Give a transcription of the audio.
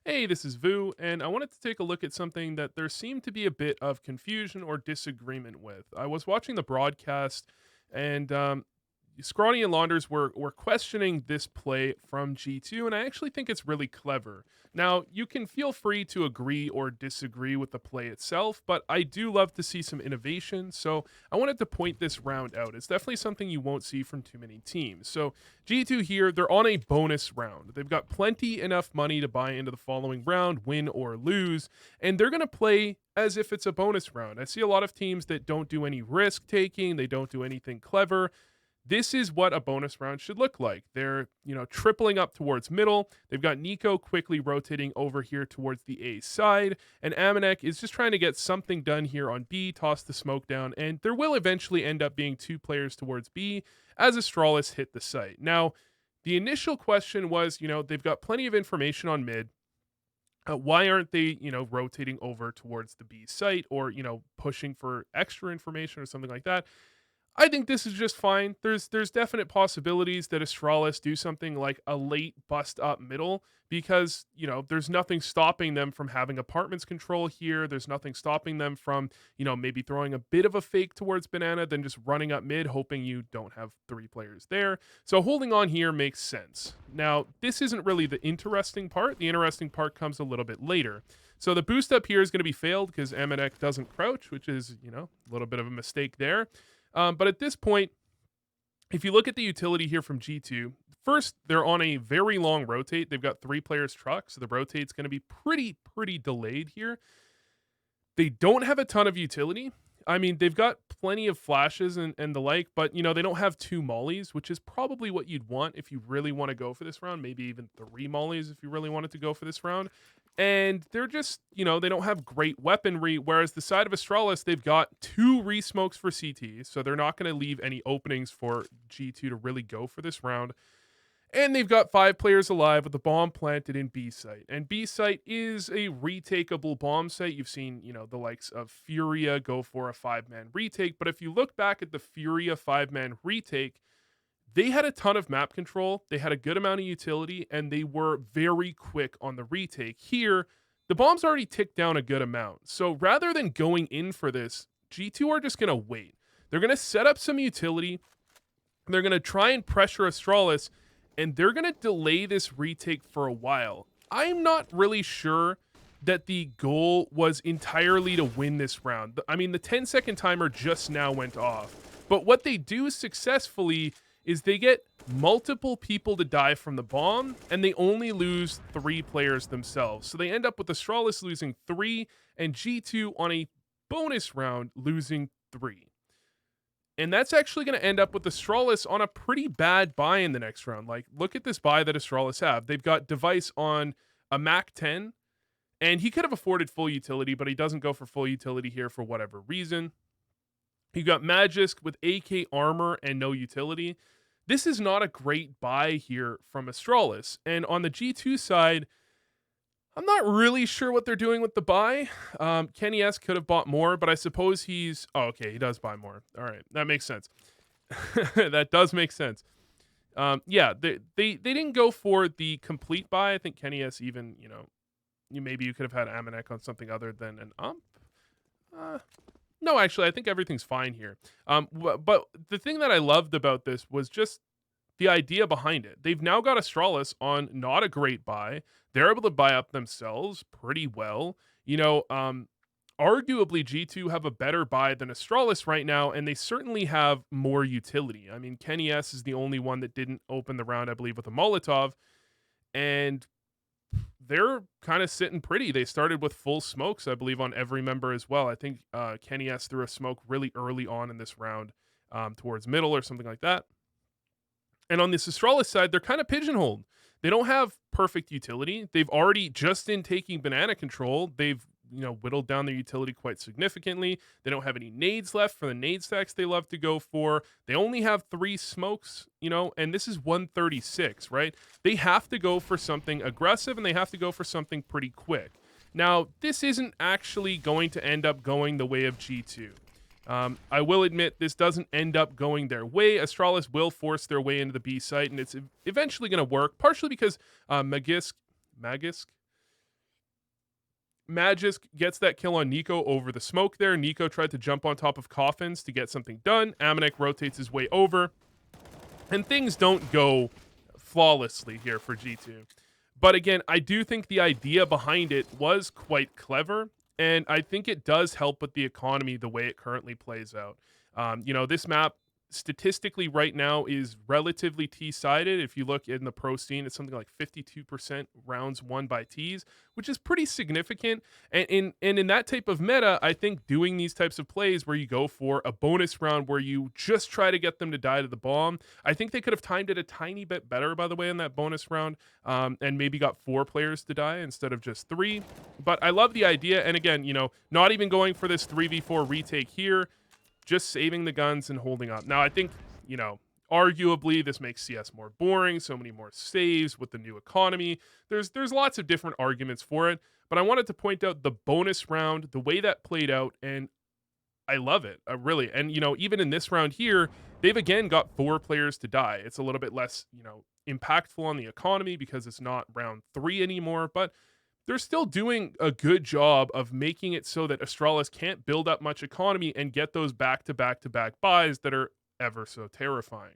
Hey, this is Vu, and I wanted to take a look at something that there seemed to be a bit of confusion or disagreement with. I was watching the broadcast, and Scrawny and Launders were questioning this play from G2, and I actually think it's really clever. Now, you can feel free to agree or disagree with the play itself, but I do love to see some innovation, so I wanted to point this round out. It's definitely something you won't see from too many teams. So, G2 here, they're on a bonus round. They've got plenty enough money to buy into the following round, win or lose, and they're going to play as if it's a bonus round. I see a lot of teams that don't do any risk taking, they don't do anything clever. This is what a bonus round should look like. They're, tripling up towards middle. They've got Niko quickly rotating over here towards the A side, and Amanek is just trying to get something done here on B, toss the smoke down, and there will eventually end up being two players towards B as Astralis hit the site. Now, the initial question was, they've got plenty of information on mid. Why aren't they, rotating over towards the B site or, pushing for extra information or something like that? I think this is just fine. There's definite possibilities that Astralis do something like a late bust up middle because, there's nothing stopping them from having apartments control here. There's nothing stopping them from, maybe throwing a bit of a fake towards banana, then just running up mid, hoping you don't have three players there. So holding on here makes sense. Now, this isn't really the interesting part. The interesting part comes a little bit later. So the boost up here is going to be failed because Amanek doesn't crouch, which is, a little bit of a mistake there. But at this point, if you look at the utility here from G2, first, they're on a very long rotate. They've got three players truck, so the rotate's going to be pretty delayed here. They don't have a ton of utility. I mean, they've got plenty of flashes and the like, but they don't have two mollies, which is probably what you'd want if you really want to go for this round. Maybe even three mollies if you really wanted to go for this round. And they're just, they don't have great weaponry. Whereas the side of Astralis, they've got two re-smokes for CT, so they're not going to leave any openings for G2 to really go for this round. And they've got five players alive with the bomb planted in B site. And B site is a retakeable bomb site. You've seen, the likes of Furia go for a 5-man retake. But if you look back at the Furia 5-man retake, they had a ton of map control. They had a good amount of utility, and they were very quick on the retake. Here, the bomb's already ticked down a good amount. So rather than going in for this, G2 are just going to wait. They're going to set up some utility. They're going to try and pressure Astralis, and they're going to delay this retake for a while. I'm not really sure that the goal was entirely to win this round. I mean, the 10-second timer just now went off. But what they do successfully is they get multiple people to die from the bomb, and they only lose three players themselves. So they end up with Astralis losing three, and G2 on a bonus round losing three. And that's actually going to end up with Astralis on a pretty bad buy in the next round. Like, look at this buy that Astralis have. They've got Device on a Mac 10, and he could have afforded full utility, but he doesn't go for full utility here for whatever reason. You got Magisk with AK armor and no utility. This is not a great buy here from Astralis. And on the G2 side, I'm not really sure what they're doing with the buy. Kenny S could have bought more, but I suppose he's... Oh, okay, he does buy more. All right, that makes sense. That does make sense. Yeah, they didn't go for the complete buy. I think Kenny S even, maybe you could have had Amanek on something other than an ump. No, actually, I think everything's fine here. But the thing that I loved about this was just the idea behind it. They've now got Astralis on not a great buy. They're able to buy up themselves pretty well. Arguably G2 have a better buy than Astralis right now, and they certainly have more utility. I mean, Kenny S is the only one that didn't open the round, I believe, with a Molotov, and they're kind of sitting pretty. They started with full smokes, I believe, on every member as well. I think Kenny S threw a smoke really early on in this round towards middle or something like that. And on this Astralis side, they're kind of pigeonholed. They don't have perfect utility. They've already, just in taking banana control, they've whittled down their utility quite significantly. They don't have any nades left for the nade stacks they love to go for. They only have three smokes, and this is 136, right? They have to go for something aggressive, and they have to go for something pretty quick. Now, this isn't actually going to end up going the way of G2. I will admit this doesn't end up going their way. Astralis will force their way into the B site, and it's eventually going to work, partially because magisk Magisk gets that kill on Niko over the smoke there. Niko tried to jump on top of coffins to get something done. Amanek rotates his way over, and things don't go flawlessly here for G2. But again, I do think the idea behind it was quite clever, and I think it does help with the economy the way it currently plays out. This map statistically right now is relatively T-sided. If you look in the pro scene, it's something like 52% rounds won by Ts, which is pretty significant. And in that type of meta, I think doing these types of plays where you go for a bonus round where you just try to get them to die to the bomb, I think they could have timed it a tiny bit better, by the way, in that bonus round, and maybe got 4 players to die instead of just 3. But I love the idea. And again, not even going for this 3v4 retake here, just saving the guns and holding up. Now, I think, arguably this makes CS more boring, so many more saves with the new economy. There's lots of different arguments for it, but I wanted to point out the bonus round, the way that played out, and I love it. Really. And, even in this round here, they've again got 4 players to die. It's a little bit less, impactful on the economy because it's not round 3 anymore, but they're still doing a good job of making it so that Astralis can't build up much economy and get those back-to-back-to-back buys that are ever so terrifying.